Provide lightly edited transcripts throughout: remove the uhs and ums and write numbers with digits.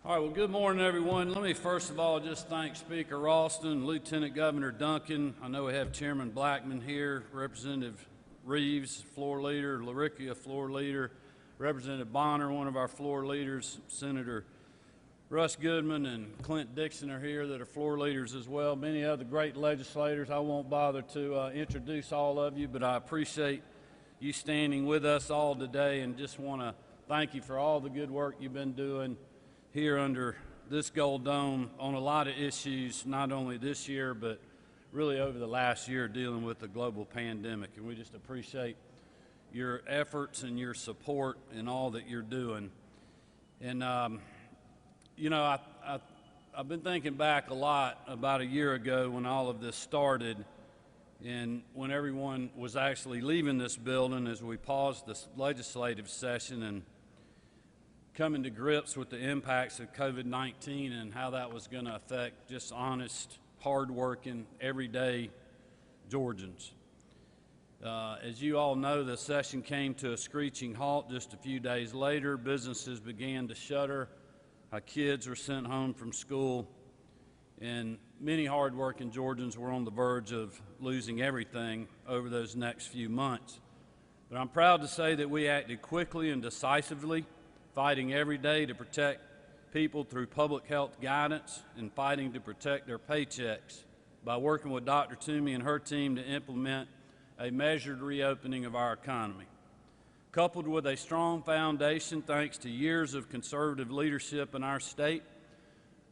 All right, well, good morning, everyone. Let me first of all just thank Speaker Ralston, Lieutenant Governor Duncan. I know we have Chairman Blackman here, Representative Reeves, floor leader, Laricchia, floor leader, Representative Bonner, one of our floor leaders, Senator Russ Goodman and Clint Dixon are here that are floor leaders as well. Many other great legislators. I won't bother to introduce all of you, but I appreciate you standing with us all today and just want to thank you for all the good work you've been doing here under this Gold Dome on a lot of issues, not only this year, but really over the last year dealing with the global pandemic. And we just appreciate your efforts and your support in all that you're doing. And, you know, I've been thinking back a lot about a year ago when all of this started and when everyone was actually leaving this building as we paused this legislative session and coming to grips with the impacts of COVID-19 and how that was going to affect just honest, hardworking, everyday Georgians. As you all know, the session came to a screeching halt just a few days later. Businesses began to shutter. Our kids were sent home from school, and many hardworking Georgians were on the verge of losing everything over those next few months. But I'm proud to say that we acted quickly and decisively, fighting every day to protect people through public health guidance and fighting to protect their paychecks by working with Dr. Toomey and her team to implement a measured reopening of our economy. Coupled with a strong foundation thanks to years of conservative leadership in our state,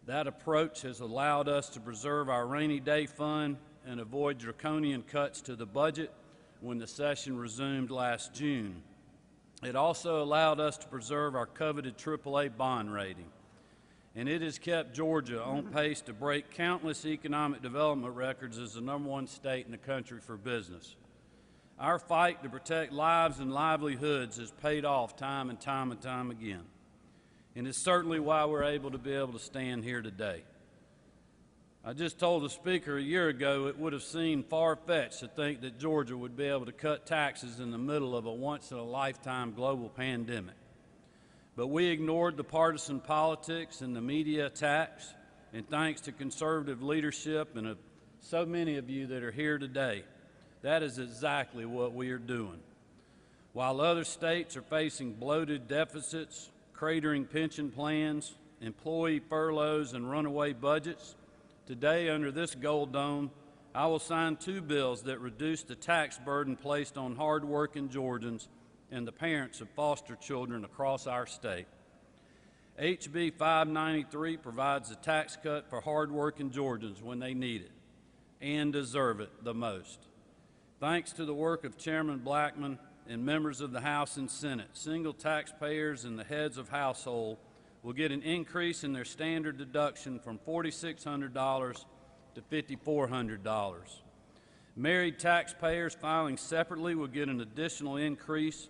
that approach has allowed us to preserve our rainy day fund and avoid draconian cuts to the budget when the session resumed last June. It also allowed us to preserve our coveted AAA bond rating, and it has kept Georgia on pace to break countless economic development records as the #1 state in the country for business. Our fight to protect lives and livelihoods has paid off time and time and time again, and it's certainly why we're able to stand here today. I just told the Speaker a year ago it would have seemed far-fetched to think that Georgia would be able to cut taxes in the middle of a once-in-a-lifetime global pandemic. But we ignored the partisan politics and the media attacks, and thanks to conservative leadership and so many of you that are here today, that is exactly what we are doing. While other states are facing bloated deficits, cratering pension plans, employee furloughs, and runaway budgets, today, under this Gold Dome, I will sign 2 bills that reduce the tax burden placed on hardworking Georgians and the parents of foster children across our state. HB 593 provides a tax cut for hardworking Georgians when they need it and deserve it the most. Thanks to the work of Chairman Blackman and members of the House and Senate, single taxpayers and the heads of household will get an increase in their standard deduction from $4,600 to $5,400. Married taxpayers filing separately will get an additional increase,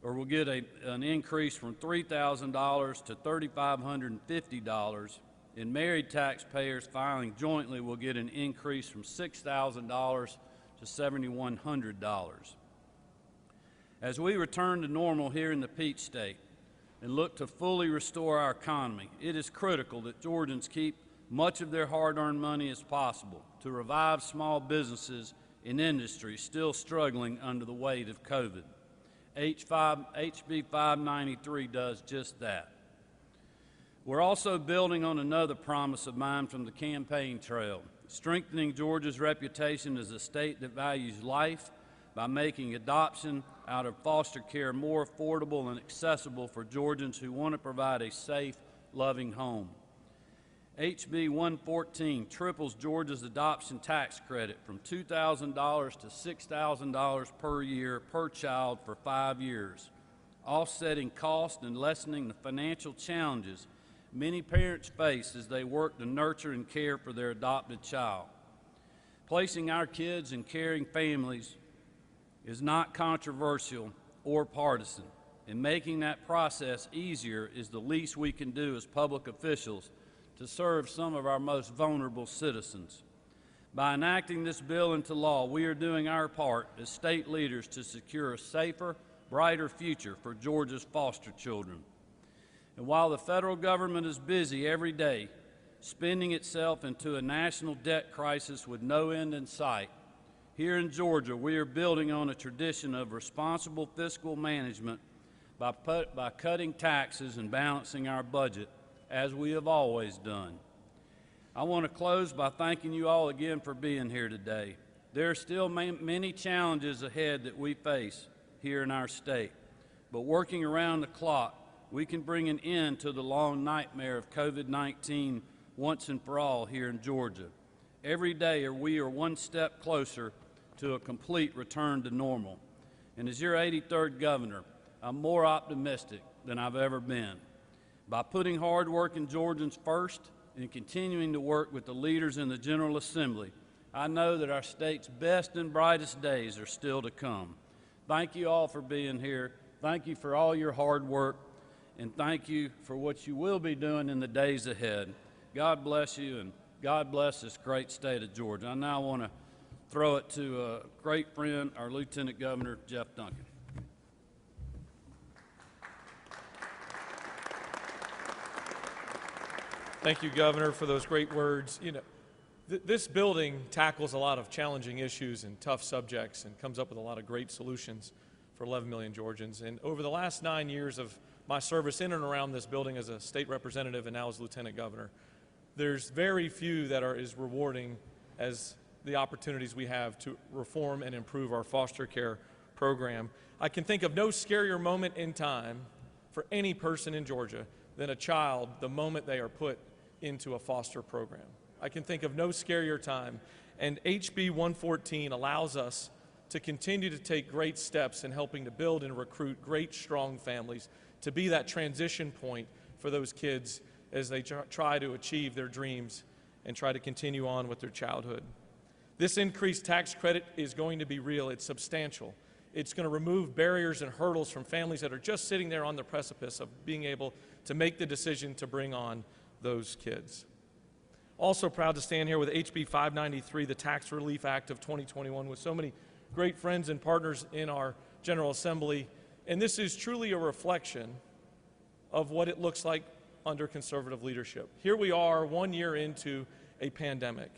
or will get an increase from $3,000 to $3,550, and married taxpayers filing jointly will get an increase from $6,000 to $7,100. As we return to normal here in the Peach State, and look to fully restore our economy, it is critical that Georgians keep much of their hard-earned money as possible to revive small businesses and industries still struggling under the weight of COVID. HB 593 does just that. We're also building on another promise of mine from the campaign trail, strengthening Georgia's reputation as a state that values life by making adoption out of foster care more affordable and accessible for Georgians who want to provide a safe, loving home. HB 114 triples Georgia's adoption tax credit from $2,000 to $6,000 per year per child for 5 years, offsetting costs and lessening the financial challenges many parents face as they work to nurture and care for their adopted child. Placing our kids in caring families is not controversial or partisan, and making that process easier is the least we can do as public officials to serve some of our most vulnerable citizens. By enacting this bill into law, we are doing our part as state leaders to secure a safer, brighter future for Georgia's foster children. And while the federal government is busy every day spending itself into a national debt crisis with no end in sight, here in Georgia, we are building on a tradition of responsible fiscal management by cutting taxes and balancing our budget, as we have always done. I want to close by thanking you all again for being here today. There are still many challenges ahead that we face here in our state, but working around the clock, we can bring an end to the long nightmare of COVID-19 once and for all here in Georgia. Every day we are one step closer to a complete return to normal. And as your 83rd governor, I'm more optimistic than I've ever been. By putting hard-working Georgians first and continuing to work with the leaders in the General Assembly, I know that our state's best and brightest days are still to come. Thank you all for being here. Thank you for all your hard work, and thank you for what you will be doing in the days ahead. God bless you, and God bless this great state of Georgia. I now want to throw it to a great friend, our Lieutenant Governor, Jeff Duncan. Thank you, Governor, for those great words. You know, this building tackles a lot of challenging issues and tough subjects and comes up with a lot of great solutions for 11 million Georgians. And over the last 9 years of my service in and around this building as a state representative and now as Lieutenant Governor, there's very few that are as rewarding as the opportunities we have to reform and improve our foster care program. I can think of no scarier moment in time for any person in Georgia than a child the moment they are put into a foster program. I can think of no scarier time, and HB 114 allows us to continue to take great steps in helping to build and recruit great, strong families to be that transition point for those kids as they try to achieve their dreams and try to continue on with their childhood. This increased tax credit is going to be real. It's substantial. It's going to remove barriers and hurdles from families that are just sitting there on the precipice of being able to make the decision to bring on those kids. Also proud to stand here with HB 593, the Tax Relief Act of 2021, with so many great friends and partners in our General Assembly. And this is truly a reflection of what it looks like under conservative leadership. Here we are 1 year into a pandemic.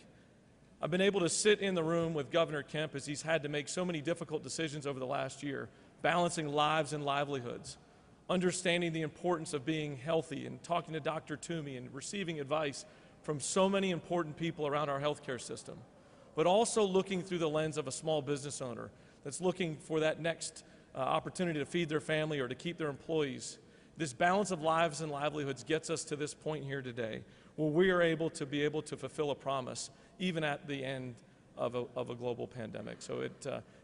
I've been able to sit in the room with Governor Kemp as he's had to make so many difficult decisions over the last year, balancing lives and livelihoods, understanding the importance of being healthy and talking to Dr. Toomey and receiving advice from so many important people around our healthcare system, but also looking through the lens of a small business owner that's looking for that next opportunity to feed their family or to keep their employees. This balance of lives and livelihoods gets us to this point here today where we are able to fulfill a promise even at the end of a global pandemic. So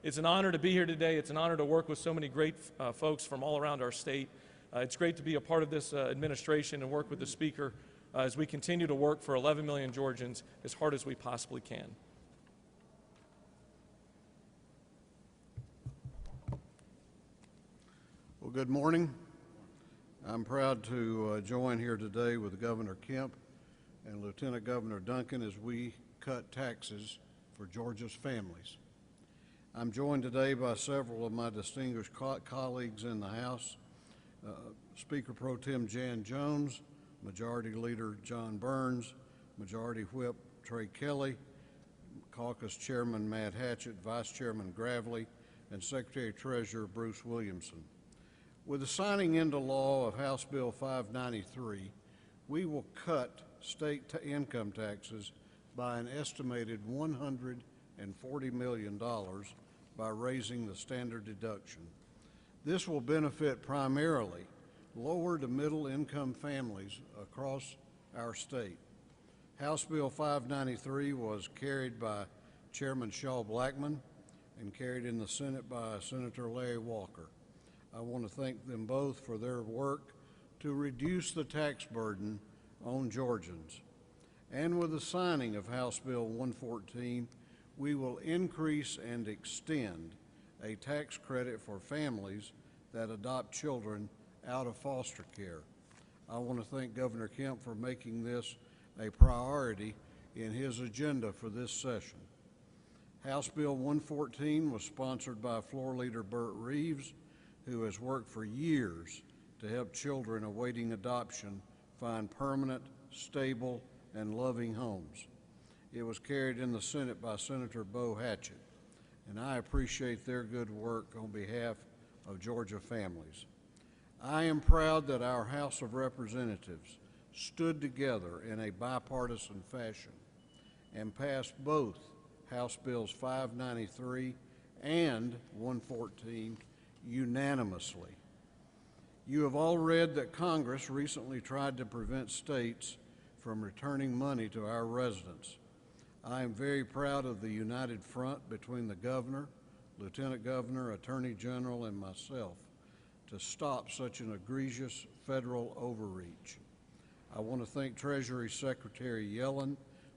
it's an honor to be here today. It's an honor to work with so many great folks from all around our state. It's great to be a part of this administration and work with the Speaker as we continue to work for 11 million Georgians as hard as we possibly can. Well, good morning. I'm proud to join here today with Governor Kemp and Lieutenant Governor Duncan as we cut taxes for Georgia's families. I'm joined today by several of my distinguished colleagues in the House, Speaker Pro Tem Jan Jones, Majority Leader John Burns, Majority Whip Trey Kelly, Caucus Chairman Matt Hatchett, Vice Chairman Gravely, and Secretary Treasurer Bruce Williamson. With the signing into law of House Bill 593, we will cut state income taxes by an estimated $140 million by raising the standard deduction. This will benefit primarily lower to middle income families across our state. House Bill 593 was carried by Chairman Shaw Blackman and carried in the Senate by Senator Larry Walker. I want to thank them both for their work to reduce the tax burden on Georgians. And with the signing of House Bill 114, we will increase and extend a tax credit for families that adopt children out of foster care. I want to thank Governor Kemp for making this a priority in his agenda for this session. House Bill 114 was sponsored by Floor Leader Burt Reeves, who has worked for years to help children awaiting adoption find permanent, stable, and loving homes. It was carried in the Senate by Senator Bo Hatchett, and I appreciate their good work on behalf of Georgia families. I am proud that our House of Representatives stood together in a bipartisan fashion and passed both House Bills 593 and 114 unanimously. You have all read that Congress recently tried to prevent states from returning money to our residents. I am very proud of the united front between the governor, lieutenant governor, attorney general, and myself to stop such an egregious federal overreach. I want to thank Treasury Secretary Yellen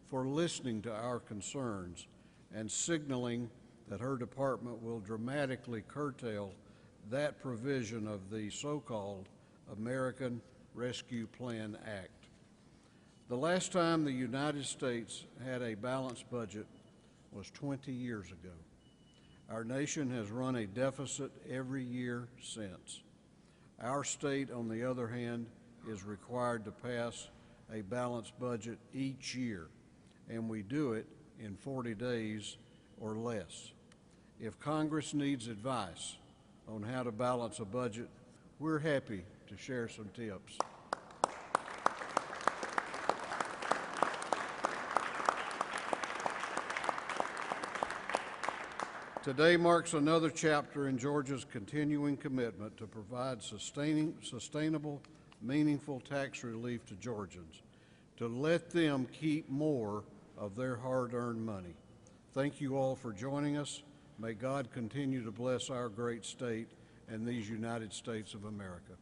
for listening to our concerns and signaling that her department will dramatically curtail that provision of the so-called American Rescue Plan Act. The last time the United States had a balanced budget was 20 years ago. Our nation has run a deficit every year since. Our state, on the other hand, is required to pass a balanced budget each year, and we do it in 40 days or less. If Congress needs advice on how to balance a budget, we're happy to share some tips. Today marks another chapter in Georgia's continuing commitment to provide sustainable, meaningful tax relief to Georgians, to let them keep more of their hard-earned money. Thank you all for joining us. May God continue to bless our great state and these United States of America.